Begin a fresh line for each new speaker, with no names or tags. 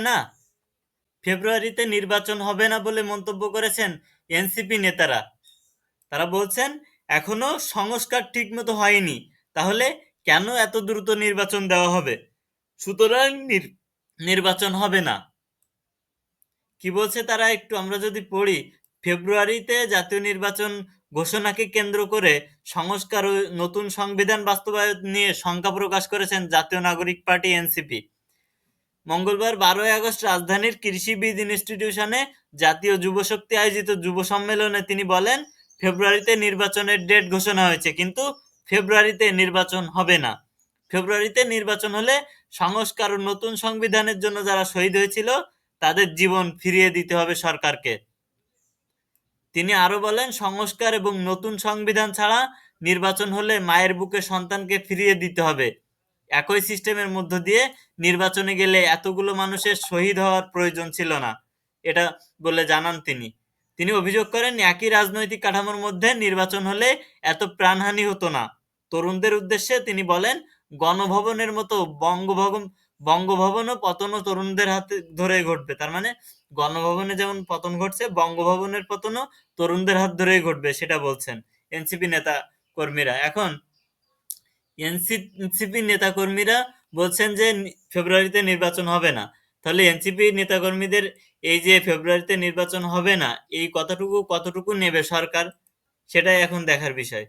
না। ফেব্রুয়ারিতে নির্বাচন হবে না বলে মন্তব্য করেছেন এনসিপি নেতারা। তারা বলছেন এখনো সংস্কার ঠিকমতো হয়নি, তাহলে কেন এত দ্রুত নির্বাচন দেওয়া হবে? সুতরাং নির্বাচন হবে না। কি বলছে তারা একটু আমরা যদি পড়ি, ফেব্রুয়ারিতে জাতীয় নির্বাচন ঘোষণাকে কেন্দ্র করে সংস্কার ও নতুন সংবিধান বাস্তবায়ন নিয়ে শঙ্কা প্রকাশ করেছেন জাতীয় নাগরিক পার্টি এনসিপি। মঙ্গলবার 12 আগস্ট রাজধানীর কৃষিবিদ ইনস্টিটিউশনে জাতীয় যুবশক্তি আয়োজিত যুব সম্মেলনে তিনি বলেন, ফেব্রুয়ারিতে নির্বাচনের ডেট ঘোষণা হয়েছে, কিন্তু ফেব্রুয়ারিতে নির্বাচন হবে না। ফেব্রুয়ারিতে নির্বাচন হলে সংস্কার ও নতুন সংবিধানের জন্য যারা শহীদ হয়েছিল তাদের জীবন ফিরিয়ে দিতে হবে সরকারকে। তিনি আরো বলেন, সংস্কার এবং নতুন সংবিধান ছাড়া নির্বাচন হলে মায়ের বুকে সন্তানকে ফিরিয়ে দিতে হবে। একই সিস্টেমের মধ্য দিয়ে নির্বাচনে গেলে এতগুলো মানুষের শহীদ হওয়ার প্রয়োজন ছিল না, এটা বলে জানান তিনি। তিনি অভিযোগ করেন, একই রাজনৈতিক কাঠামোর মধ্যে নির্বাচন হলে এত প্রাণহানি হতো না। তরুণদের উদ্দেশ্যে তিনি বলেন, গণভবনের মতো বঙ্গভবনও পতনও তরুণদের হাতে ধরে ঘটবে। তার মানে গণভবনে যেমন পতন ঘটছে, বঙ্গভবনের পতনও তরুণদের হাত ধরেই ঘটবে, সেটা বলছেন এনসিপি নেতা কর্মীরা। এখন এনসিপি নেতাকর্মীরা বলছেন যে ফেব্রুয়ারিতে নির্বাচন হবে না, তাহলে এনসিপি নেতাকর্মীদের এই যে ফেব্রুয়ারিতে নির্বাচন হবে না এই কতটুকু নেবে সরকার, সেটাই এখন দেখার বিষয়।